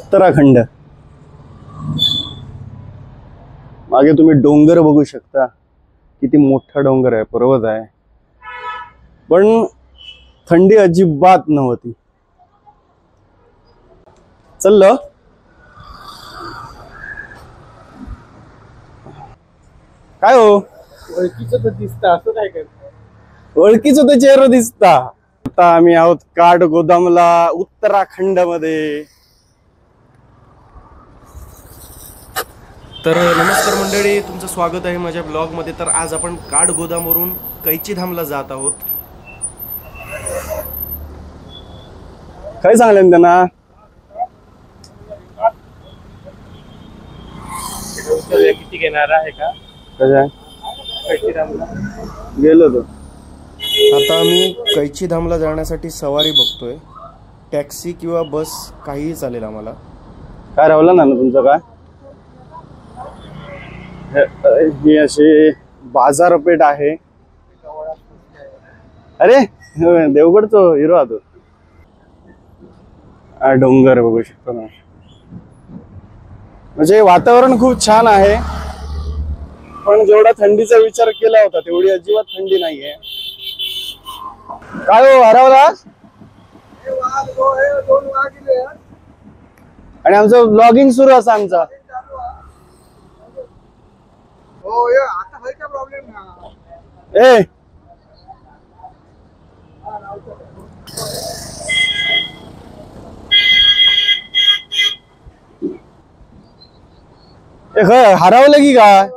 उत्तराखंड। मागे तुम्ही डोंगर बघू शकता, किती मोठा डोंगर आहे, पर्वत आहे, पण थंडी अजिबात नव्हती। चल काय हो, ओळखीचं तर दिसतं, असं काय करत ओळखीचं तर चेहरा दिसता। आता आम्ही आहोत काठगोदामला, उत्तराखंड मध्ये। तर नमस्कार मंडळी, तुमचं स्वागत आहे माझ्या ब्लॉग मध्ये। तर आज आपण काठगोदामवरून कैचीधामला जात आहोत। काय सांगले त्यांना? किती घेणार आहे का? गेलो तो। आता आम्ही कैचीधामला जाण्यासाठी सवारी बघतोय, टॅक्सी किंवा बस काहीही चालेल आम्हाला। काय रावलं ना तुमचं काय? ही अशी बाजारपेठ आहे। अरे देवगडचो हिरो आतो। डोंगर बघू शकतो ना, म्हणजे वातावरण खूप छान आहे, पण जेवढा थंडीचा विचार केला होता तेवढी अजिबात थंडी नाहीये। काय हो हरवला? आणि आमचं ब्लॉगिंग सुरू असं आमचा। ए हरवलं की काय?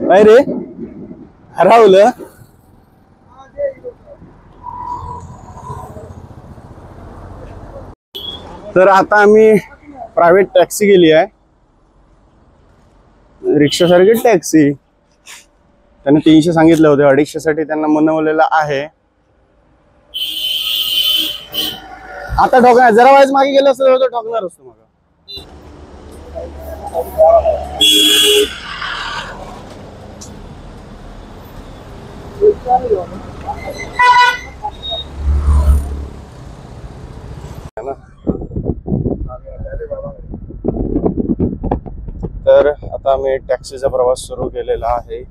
काय रे हरवलं? तर आता आम्ही प्रायव्हेट टॅक्सी गेली आहे, रिक्षा सारखी टॅक्सी। त्यांनी 300 सांगितले होते, 250 साठी त्यांना मनवलेलं आहे। आता ठोकणार, जरा वाईज मागे गेलं असतं तर ठोकणार असतो मग। तर आता आम्ही टॅक्सीचा प्रवास सुरू केलेला आहे।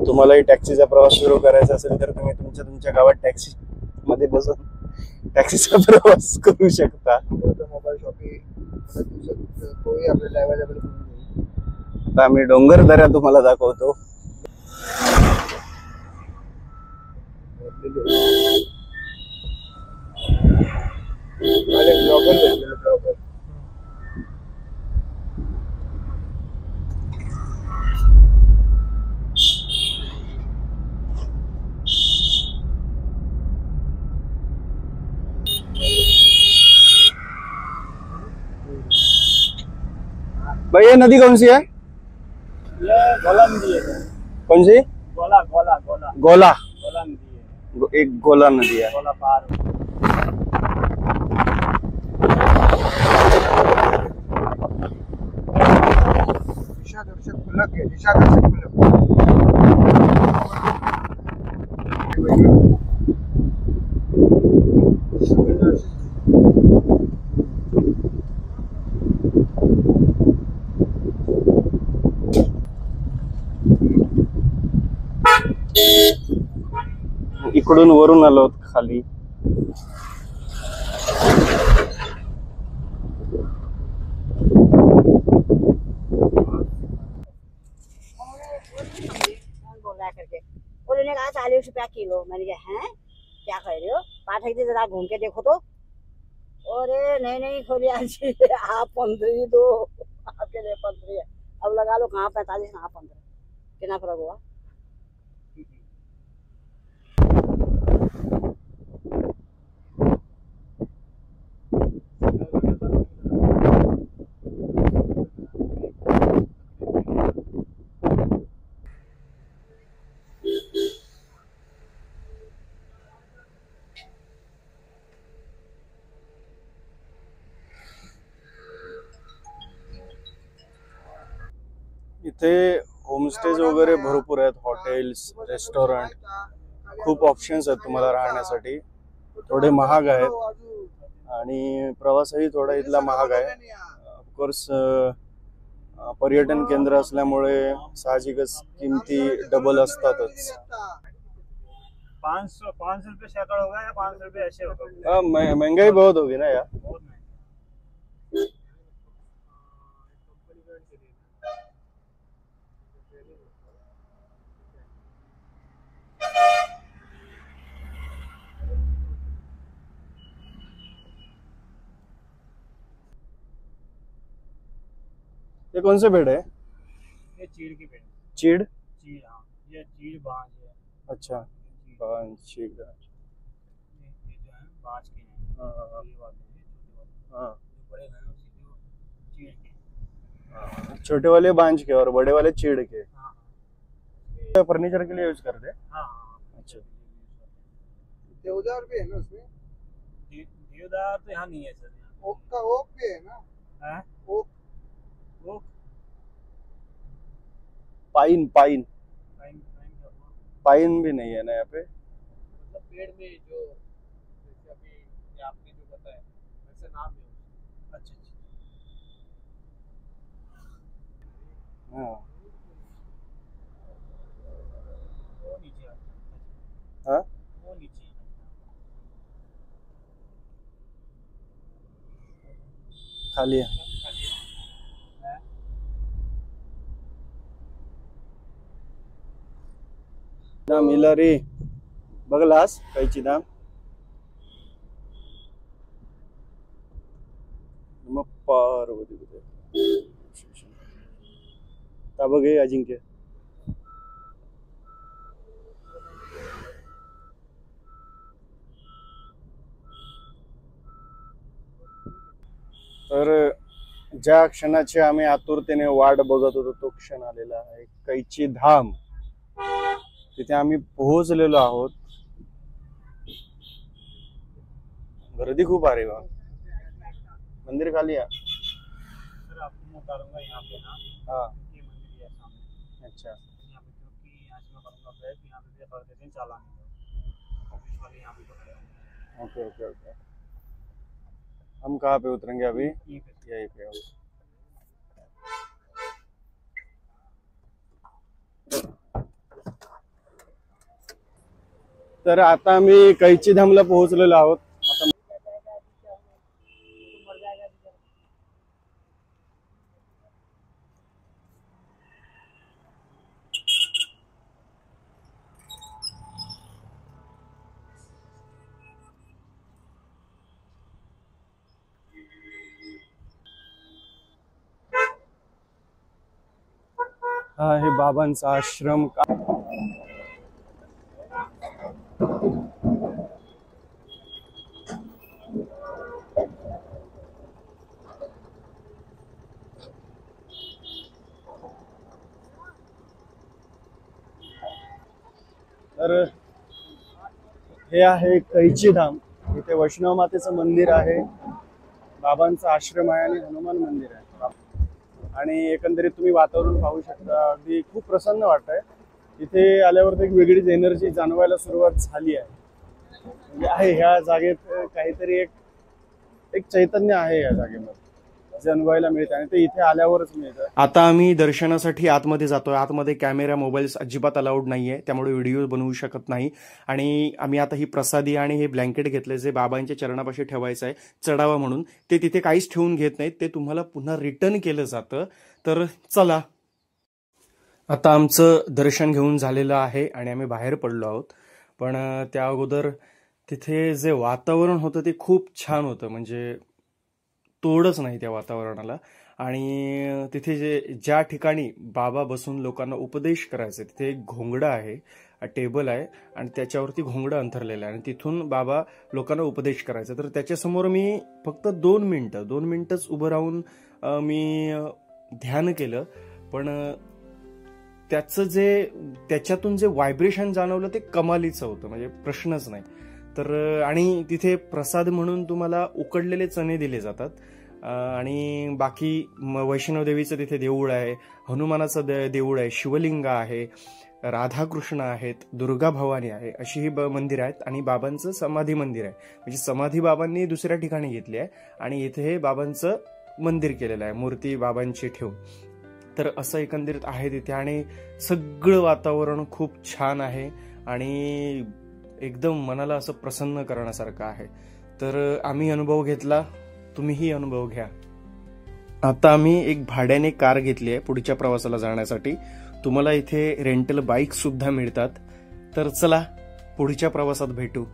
तुम्हालाही टॅक्सीचा प्रवास सुरू करायचा असेल तर तुम्ही तुमच्या गावात टॅक्सी मध्ये बसून टॅक्सीचा प्रवास करू शकता। मोबाईल शॉपिंग आपल्याला अवेलेबल करून देईल। आता आम्ही डोंगर दऱ्या तुम्हाला दाखवतो। भाई ये नदी कौन सी है? ये गोला नदी है। कौन सी? गोला गोला गोला गोला। गोला नदी है। एक गोला नदी है। गोला पार दिशादर्शक फलक है, दिशादर्शक फलक। इकडून वरून आलो खाली। बोला करके उन्होंने कहा 40 रुपया किलो। मैंने कहा हैं क्या कह रहे हो? पाठक जी जरा घूम के देखो तो। अरे नहीं खोली आज आप 15 ही दो, आपके लिए 15 है। अब लगा लो कहाँ 45 कहाँ 15, कितना फर्क हुआ? इथे होमस्टेज वगैरे भरपूर आहेत, हॉटेल्स, रेस्टॉरंट, खूप ऑप्शन्स आहेत तुम्हाला राहण्यासाठी। थोडे महाग आहेत आणि प्रवासही थोडा इथला महाग आहे. ऑफकोर्स पर्यटन केंद्र असल्यामुळे साहजिकच किमती डबल असतातच. 500 रुपये सैकड़ होगा या 500 रुपये ऐसे होगा? महंगाई बहुत होगी ना यार. बहुत महंगा. ये कौन से पेड़ है? ये चीड़ की पेड़. चीड़. चीड़, हाँ. ये चीड़ बांज है. अच्छा. बांज चीड़. ये जो है बांज के हैं. हाँ ये वाले हैं छोटे वाले. हाँ. जो बड़े हैं उसी जो चीड़ के. छोटे वाले बांज के और बड़े वाले चीड़ के. हाँ. फर्नीचर के लिए यूज करते हैं. हाँ. अच्छा. देवदार भी है ना उसमें. देवदार तो यहाँ नहीं है सर. ओक का ओक भी है ना. हैं? ओक. वो पाइन. पाइन. पाइन का हुआ. पाइन भी नहीं है ना यहाँ पे. मतलब पेड़ में जो जैसे अभी ये आपने जो बताया वैसे नाम है उसका. अच्छा. हाँ. वो नीचे आता है. हाँ? वो नीचे. खाली आहे. दाम इलारी बघलास कैची दाम. मग पार्वती ता बघ हे अजिंक्य. तर ज्या क्षणाची आम्ही आतुरतेने वाट बघत होतो तो क्षण आलेला आहे. कैची धाम तिथे आम्ही पोहोचलेलो आहोत. गर्दी खूप आहे बा. मंदिर खाली आहे. सर आपको मैं उतारूंगा यहाँ पे ना. हाँ. ये मंदिर है सामने. अच्छा. यहाँ पे क्योंकि यहाँ से मैं करूँगा बैठ यहाँ पे भी कर देते हैं चालान. ऑफिस वाले यहाँ पे तो खड़े होंगे. Okay okay okay. हम कहाँ पे उतरेंगे अभी? यहीं पे. यहीं पे. तर आता आम्ही कैची धामला पोहोचलेलो आहोत. आता हा आहे बाबांचा आश्रम. तर हे आहे कैची धाम. इथे वैष्णव मातेचं मंदिर आहे, बाबांचा आश्रम आहे आणि हनुमान मंदिर आहे. आणि एकंदरीत तुम्ही वातावरण पाहू शकता. अगदी खूप प्रसन्न वाटतंय. इथे आल्यावर एक वेगळीच एनर्जी जाणवायला सुरुवात झाली आहे. म्हणजे आहे ह्या जागेत काहीतरी एक चैतन्य आहे या जागेमध्ये जाणवायला मिळतं आणि ते इथे आल्यावरच मिळतं. आता आम्ही दर्शनासाठी आतमध्ये जातोय. आतमध्ये कॅमेरा मोबाईल्स अजिबात अलाउड नाहीये, त्यामुळे व्हिडिओ बनवू शकत नाही. आणि आम्ही आता ही प्रसादी आणि हे ब्लँकेट घेतले जे बाबांच्या चरणापाशी ठेवायचं आहे चढावा म्हणून. ते तिथे काहीच ठेवून घेत नाहीत, ते तुम्हाला पुन्हा रिटर्न केलं जातं. तर चला, आता आमचं दर्शन घेऊन झालेलं आहे आणि आम्ही बाहेर पडलो आहोत. पण त्या अगोदर तिथे जे वातावरण होतं ते खूप छान होतं, म्हणजे तोडच नाही त्या वातावरणाला. आणि तिथे ज्या ठिकाणी बाबा बसून लोकांना उपदेश करायचे तिथे एक घोंगडा आहे, टेबल आहे आणि त्याच्यावरती घोंगडं अंथरलेलं आहे आणि तिथून बाबा लोकांना उपदेश करायचा. तर त्याच्यासमोर मी फक्त 2 मिनिटच उभं राहून मी ध्यान केलं. पण त्याच्यातून जे व्हायब्रेशन जाणवलं ते कमालीचं होतं, म्हणजे प्रश्नच नाही. तर आणि तिथे प्रसाद म्हणून तुम्हाला उकडलेले चणे दिले जातात. आणि बाकी वैष्णव देवीचं तिथे देऊळ आहे, हनुमानाचं देऊळ आहे, शिवलिंग आहे, राधाकृष्ण आहेत, दुर्गा भवानी आहे, अशी ही मंदिर आहेत आणि बाबांचं समाधी मंदिर आहे. म्हणजे समाधी बाबांनी दुसऱ्या ठिकाणी घेतली आहे आणि इथे हे बाबांचं मंदिर केलेलं आहे, मूर्ती बाबांची ठेवून. तर असं एकंदरीत आहे तिथे आणि सगळं वातावरण खूप छान आहे आणि एकदम मनाला असं प्रसन्न करण्यासारखं आहे. तर आम्ही अनुभव घेतला, तुम्हीही अनुभव घ्या. आता आम्ही एक भाड्याने कार घेतली आहे पुढच्या प्रवासाला जाण्यासाठी. तुम्हाला इथे रेंटल बाईक सुद्धा मिळतात. तर चला पुढच्या प्रवासात भेटू.